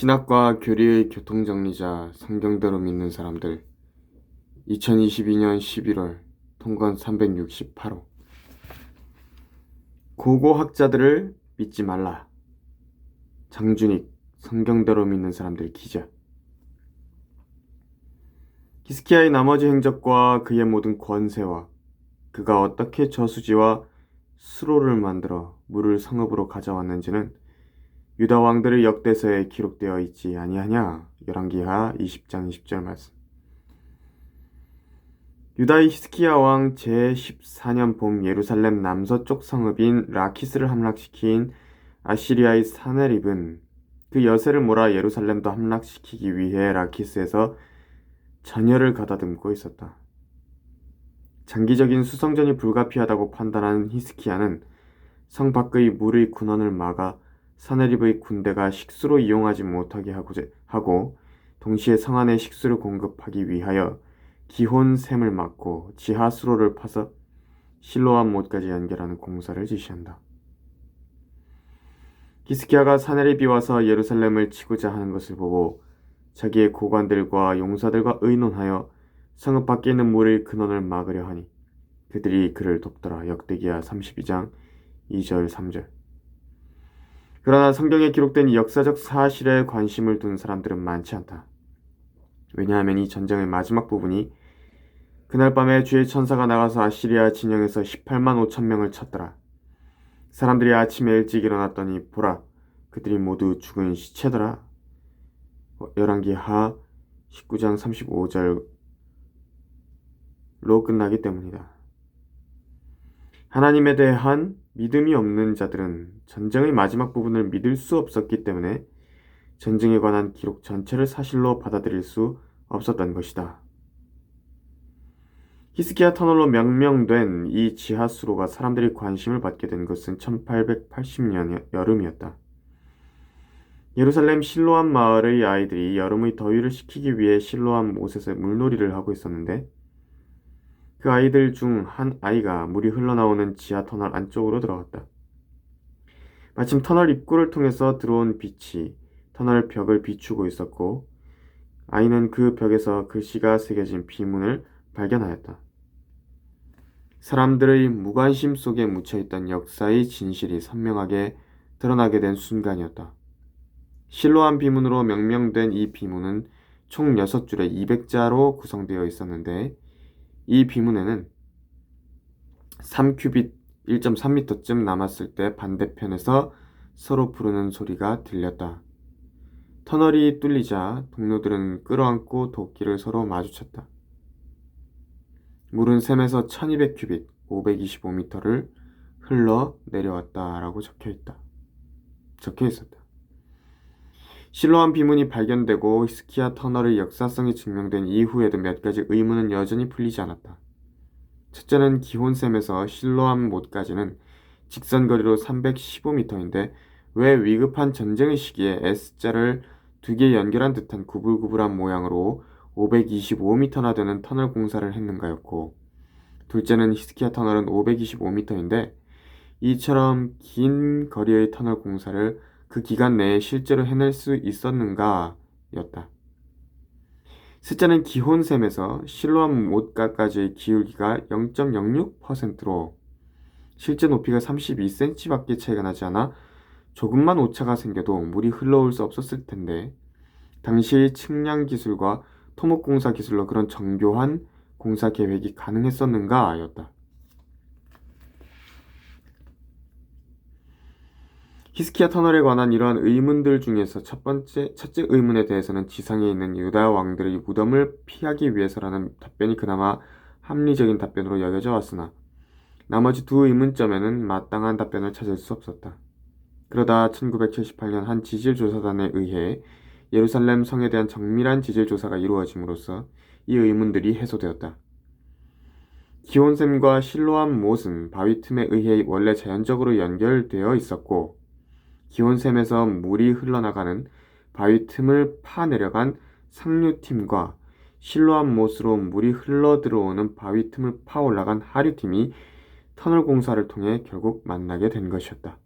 신학과 교리의 교통정리자 성경대로 믿는 사람들 2022년 11월 통건 368호 고고학자들을 믿지 말라. 장준익 성경대로 믿는 사람들 기자. 히스기야의 나머지 행적과 그의 모든 권세와 그가 어떻게 저수지와 수로를 만들어 물을 성읍으로 가져왔는지는 유다 왕들의 역대서에 기록되어 있지 아니하냐. 열왕기하 20장 20절 말씀. 유다의 히스기야 왕 제14년 봄 예루살렘 남서쪽 성읍인 라키스를 함락시킨 아시리아의 사네립은 그 여세를 몰아 예루살렘도 함락시키기 위해 라키스에서 전열을 가다듬고 있었다. 장기적인 수성전이 불가피하다고 판단한 히스기야는 성 밖의 물의 군원을 막아 사네립의 군대가 식수로 이용하지 못하게 하고 동시에 성 안에 식수를 공급하기 위하여 기혼샘을 막고 지하수로를 파서 실로암 못까지 연결하는 공사를 지시한다. 히스기야가 사네립이 와서 예루살렘을 치고자 하는 것을 보고 자기의 고관들과 용사들과 의논하여 성읍 밖에 있는 물의 근원을 막으려 하니 그들이 그를 돕더라. 역대기야 32장 2절 3절. 그러나 성경에 기록된 이 역사적 사실에 관심을 둔 사람들은 많지 않다. 왜냐하면 이 전쟁의 마지막 부분이 그날 밤에 주의 천사가 나가서 아시리아 진영에서 18만 5천 명을 쳤더라. 사람들이 아침에 일찍 일어났더니 보라, 그들이 모두 죽은 시체더라. 열왕기하 19장 35절로 끝나기 때문이다. 하나님에 대한 믿음이 없는 자들은 전쟁의 마지막 부분을 믿을 수 없었기 때문에 전쟁에 관한 기록 전체를 사실로 받아들일 수 없었던 것이다. 히스기야 터널로 명명된 이 지하수로가 사람들이 관심을 받게 된 것은 1880년 여름이었다. 예루살렘 실로암 마을의 아이들이 여름의 더위를 식히기 위해 실로암 못에서 물놀이를 하고 있었는데 그 아이들 중 한 아이가 물이 흘러나오는 지하 터널 안쪽으로 들어갔다. 마침 터널 입구를 통해서 들어온 빛이 터널 벽을 비추고 있었고 아이는 그 벽에서 글씨가 새겨진 비문을 발견하였다. 사람들의 무관심 속에 묻혀있던 역사의 진실이 선명하게 드러나게 된 순간이었다. 실로암 비문으로 명명된 이 비문은 총 6줄에 200자로 구성되어 있었는데 이 비문에는 3큐빗 1.3m쯤 남았을 때 반대편에서 서로 부르는 소리가 들렸다. 터널이 뚫리자 동료들은 끌어안고 도끼를 서로 마주쳤다. 물은 샘에서 1200큐빗 525m를 흘러 내려왔다라고 적혀 있었다. 실로암 비문이 발견되고 히스기야 터널의 역사성이 증명된 이후에도 몇 가지 의문은 여전히 풀리지 않았다. 첫째는 기혼샘에서 실로암 못까지는 직선거리로 315m인데 왜 위급한 전쟁의 시기에 S자를 두 개 연결한 듯한 구불구불한 모양으로 525m나 되는 터널 공사를 했는가였고, 둘째는 히스기야 터널은 525m인데 이처럼 긴 거리의 터널 공사를 그 기간 내에 실제로 해낼 수 있었는가 였다. 셋째는 기혼샘에서 실로암 못가까지의 기울기가 0.06%로 실제 높이가 32cm밖에 차이가 나지 않아 조금만 오차가 생겨도 물이 흘러올 수 없었을 텐데 당시 측량 기술과 토목공사 기술로 그런 정교한 공사 계획이 가능했었는가 였다. 히스기야 터널에 관한 이러한 의문들 중에서 첫째 의문에 대해서는 지상에 있는 유다 왕들의 무덤을 피하기 위해서라는 답변이 그나마 합리적인 답변으로 여겨져 왔으나 나머지 두 의문점에는 마땅한 답변을 찾을 수 없었다. 그러다 1978년 한 지질조사단에 의해 예루살렘 성에 대한 정밀한 지질조사가 이루어짐으로써 이 의문들이 해소되었다. 기온샘과 실로암 못은 바위 틈에 의해 원래 자연적으로 연결되어 있었고 기온샘에서 물이 흘러나가는 바위 틈을 파 내려간 상류팀과 실로암 못으로 물이 흘러들어오는 바위 틈을 파 올라간 하류팀이 터널 공사를 통해 결국 만나게 된 것이었다.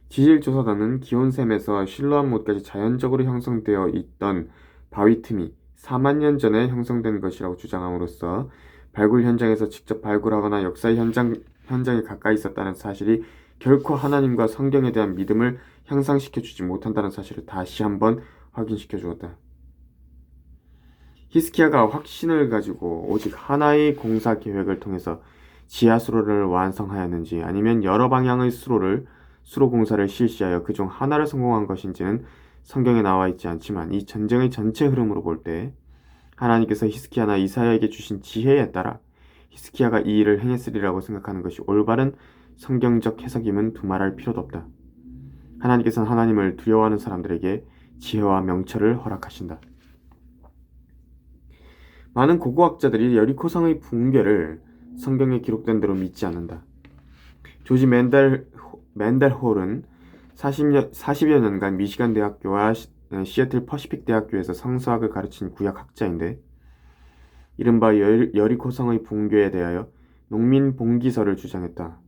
지질조사단은 기온샘에서 실로암못까지 자연적으로 형성되어 있던 바위 틈이 4만 년 전에 형성된 것이라고 주장함으로써 발굴 현장에서 직접 발굴하거나 역사의 현장에 가까이 있었다는 사실이 결코 하나님과 성경에 대한 믿음을 향상시켜주지 못한다는 사실을 다시 한번 확인시켜 주었다. 히스키야가 확신을 가지고 오직 하나의 공사 계획을 통해서 지하수로를 완성하였는지 아니면 여러 방향의 수로 공사를 실시하여 그중 하나를 성공한 것인지는 성경에 나와 있지 않지만 이 전쟁의 전체 흐름으로 볼 때 하나님께서 히스키야나 이사야에게 주신 지혜에 따라 히스키야가 이 일을 행했으리라고 생각하는 것이 올바른 성경적 해석임은 두말할 필요도 없다. 하나님께서는 하나님을 두려워하는 사람들에게 지혜와 명철을 허락하신다. 많은 고고학자들이 여리코성의 붕괴를 성경에 기록된 대로 믿지 않는다. 조지 맨델홀은 40여 년간 미시간 대학교와 시애틀 퍼시픽 대학교에서 성서학을 가르친 구약학자인데 이른바 여리코성의 붕괴에 대하여 농민 봉기설을 주장했다.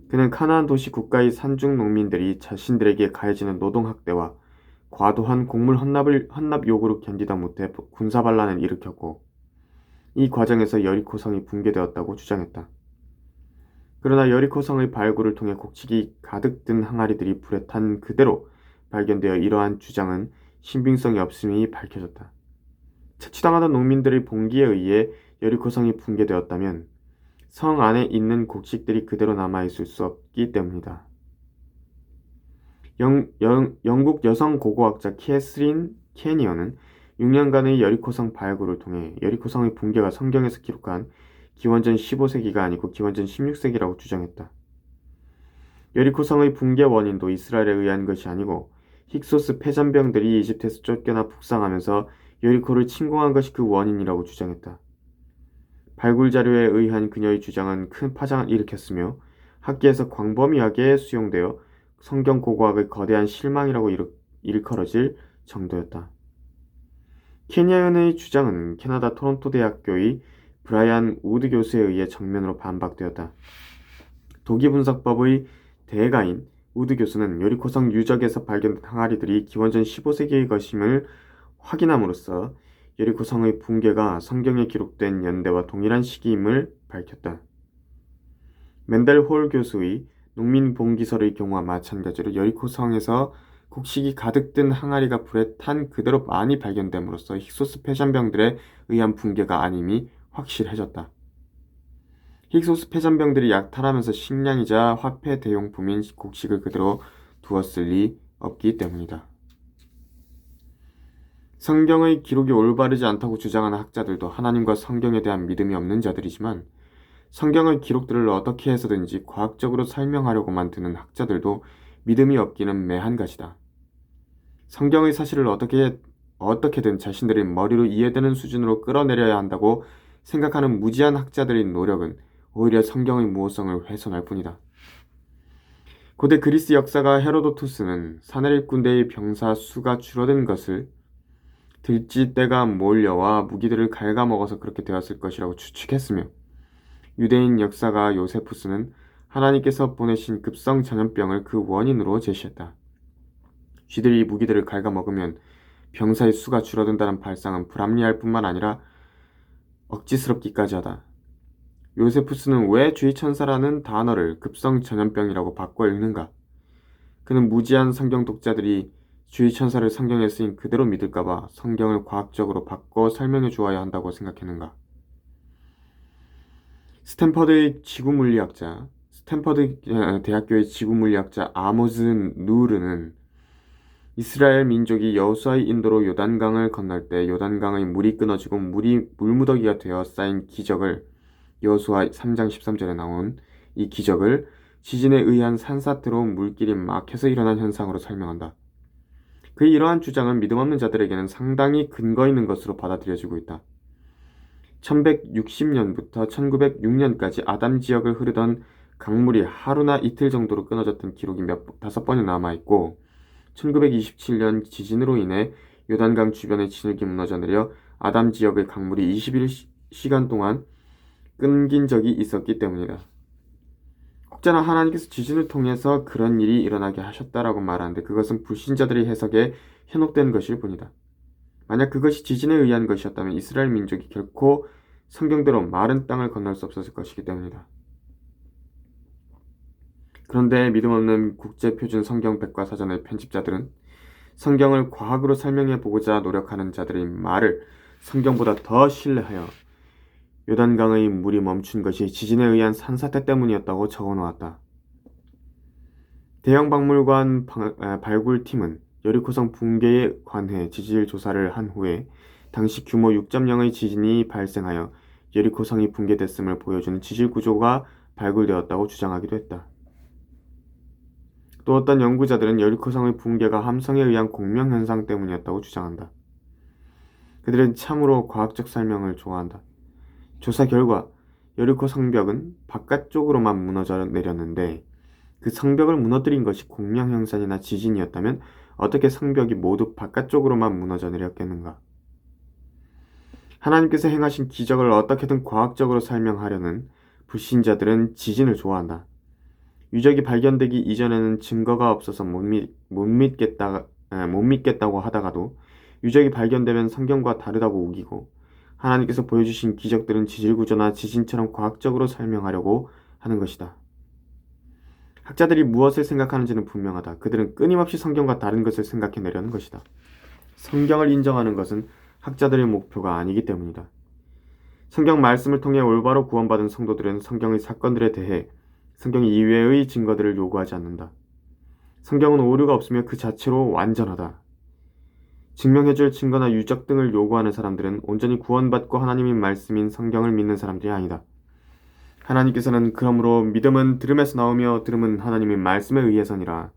그는 카나안 도시 국가의 산중 농민들이 자신들에게 가해지는 노동학대와 과도한 곡물 헌납 요구를 견디다 못해 군사반란을 일으켰고 이 과정에서 여리코성이 붕괴되었다고 주장했다. 그러나 여리코성의 발굴을 통해 곡식이 가득 든 항아리들이 불에 탄 그대로 발견되어 이러한 주장은 신빙성이 없음이 밝혀졌다. 착취당하던 농민들의 봉기에 의해 여리코성이 붕괴되었다면 성 안에 있는 곡식들이 그대로 남아있을 수 없기 때문이다. 영국 여성 고고학자 캐스린 캐니언은 6년간의 여리코성 발굴을 통해 여리코성의 붕괴가 성경에서 기록한 기원전 15세기가 아니고 기원전 16세기라고 주장했다. 여리코성의 붕괴 원인도 이스라엘에 의한 것이 아니고 힉소스 패전병들이 이집트에서 쫓겨나 북상하면서 여리코를 침공한 것이 그 원인이라고 주장했다. 발굴 자료에 의한 그녀의 주장은 큰 파장을 일으켰으며 학계에서 광범위하게 수용되어 성경 고고학의 거대한 실망이라고 일컬어질 정도였다. 케냐연의 주장은 캐나다 토론토 대학교의 브라이언 우드 교수에 의해 정면으로 반박되었다. 도기분석법의 대가인 우드 교수는 여리코성 유적에서 발견된 항아리들이 기원전 15세기의 것임을 확인함으로써 여리코성의 붕괴가 성경에 기록된 연대와 동일한 시기임을 밝혔다. 맨델홀 교수의 농민 봉기설의 경우와 마찬가지로 여리코성에서 곡식이 가득 든 항아리가 불에 탄 그대로 많이 발견됨으로써 힉소스 패전병들에 의한 붕괴가 아님이 확실해졌다. 힉소스 패전병들이 약탈하면서 식량이자 화폐 대용품인 곡식을 그대로 두었을 리 없기 때문이다. 성경의 기록이 올바르지 않다고 주장하는 학자들도 하나님과 성경에 대한 믿음이 없는 자들이지만 성경의 기록들을 어떻게 해서든지 과학적으로 설명하려고만 드는 학자들도 믿음이 없기는 매한가지다. 성경의 사실을 어떻게든 자신들의 머리로 이해되는 수준으로 끌어내려야 한다고 생각하는 무지한 학자들의 노력은 오히려 성경의 무호성을 훼손할 뿐이다. 고대 그리스 역사가 헤로도투스는 사내립 군대의 병사 수가 줄어든 것을 들쥐떼가 몰려와 무기들을 갉아먹어서 그렇게 되었을 것이라고 추측했으며 유대인 역사가 요세푸스는 하나님께서 보내신 급성 전염병을 그 원인으로 제시했다. 쥐들이 무기들을 갉아먹으면 병사의 수가 줄어든다는 발상은 불합리할 뿐만 아니라 억지스럽기까지 하다. 요세푸스는 왜 주의천사라는 단어를 급성 전염병이라고 바꿔 읽는가? 그는 무지한 성경 독자들이 주의천사를 성경에 쓰인 그대로 믿을까봐 성경을 과학적으로 바꿔 설명해 주어야 한다고 생각했는가? 스탠퍼드 대학교의 지구물리학자 아모즈 누르는 이스라엘 민족이 여호수아의 인도로 요단강을 건널 때 요단강의 물이 끊어지고 물무더기가 되어 쌓인 기적을 여호수아 3장 13절에 나온 이 기적을 지진에 의한 산사태로 물길이 막혀서 일어난 현상으로 설명한다. 그의 이러한 주장은 믿음 없는 자들에게는 상당히 근거 있는 것으로 받아들여지고 있다. 1160년부터 1906년까지 아담 지역을 흐르던 강물이 하루나 이틀 정도로 끊어졌던 기록이 5번이 남아있고 1927년 지진으로 인해 요단강 주변의 진흙이 무너져 내려 아담 지역의 강물이 21시간 동안 끊긴 적이 있었기 때문이다. 혹자는 하나님께서 지진을 통해서 그런 일이 일어나게 하셨다라고 말하는데 그것은 불신자들의 해석에 현혹된 것일 뿐이다. 만약 그것이 지진에 의한 것이었다면 이스라엘 민족이 결코 성경대로 마른 땅을 건널 수 없었을 것이기 때문이다. 그런데 믿음 없는 국제표준 성경 백과사전의 편집자들은 성경을 과학으로 설명해 보고자 노력하는 자들의 말을 성경보다 더 신뢰하여 요단강의 물이 멈춘 것이 지진에 의한 산사태 때문이었다고 적어 놓았다. 대형 박물관 발굴팀은 여리코성 붕괴에 관해 지질 조사를 한 후에 당시 규모 6.0의 지진이 발생하여 여리코성이 붕괴됐음을 보여주는 지질 구조가 발굴되었다고 주장하기도 했다. 또 어떤 연구자들은 여리코성의 붕괴가 함성에 의한 공명현상 때문이었다고 주장한다. 그들은 참으로 과학적 설명을 좋아한다. 조사 결과 여리코 성벽은 바깥쪽으로만 무너져 내렸는데 그 성벽을 무너뜨린 것이 공명현상이나 지진이었다면 어떻게 성벽이 모두 바깥쪽으로만 무너져 내렸겠는가? 하나님께서 행하신 기적을 어떻게든 과학적으로 설명하려는 불신자들은 지진을 좋아한다. 유적이 발견되기 이전에는 증거가 없어서 못 믿겠다고 하다가도 유적이 발견되면 성경과 다르다고 우기고 하나님께서 보여주신 기적들은 지질구조나 지진처럼 과학적으로 설명하려고 하는 것이다. 학자들이 무엇을 생각하는지는 분명하다. 그들은 끊임없이 성경과 다른 것을 생각해내려는 것이다. 성경을 인정하는 것은 학자들의 목표가 아니기 때문이다. 성경 말씀을 통해 올바로 구원받은 성도들은 성경의 사건들에 대해 성경 이외의 증거들을 요구하지 않는다. 성경은 오류가 없으며 그 자체로 완전하다. 증명해줄 증거나 유적 등을 요구하는 사람들은 온전히 구원받고 하나님의 말씀인 성경을 믿는 사람들이 아니다. 하나님께서는 그러므로 믿음은 들음에서 나오며 들음은 하나님의 말씀에 의해서니라.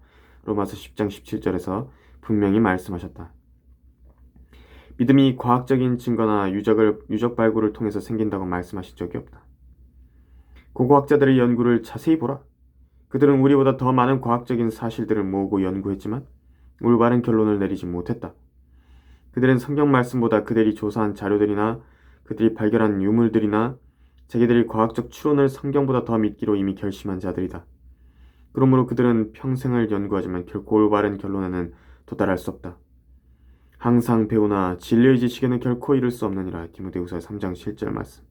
로마서 10장 17절에서 분명히 말씀하셨다. 믿음이 과학적인 증거나 유적 발굴을 통해서 생긴다고 말씀하신 적이 없다. 고고학자들의 연구를 자세히 보라. 그들은 우리보다 더 많은 과학적인 사실들을 모으고 연구했지만 올바른 결론을 내리지 못했다. 그들은 성경 말씀보다 그들이 조사한 자료들이나 그들이 발견한 유물들이나 자기들의 과학적 추론을 성경보다 더 믿기로 이미 결심한 자들이다. 그러므로 그들은 평생을 연구하지만 결코 올바른 결론에는 도달할 수 없다. 항상 배우나 진리의 지식에는 결코 이를 수 없느니라. 디모데후서 3장 7절 말씀.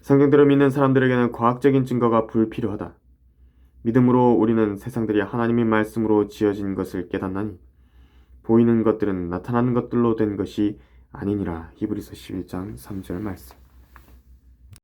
성경대로 믿는 사람들에게는 과학적인 증거가 불필요하다. 믿음으로 우리는 세상들이 하나님의 말씀으로 지어진 것을 깨닫나니 보이는 것들은 나타나는 것들로 된 것이 아니니라. 히브리서 11장 3절 말씀.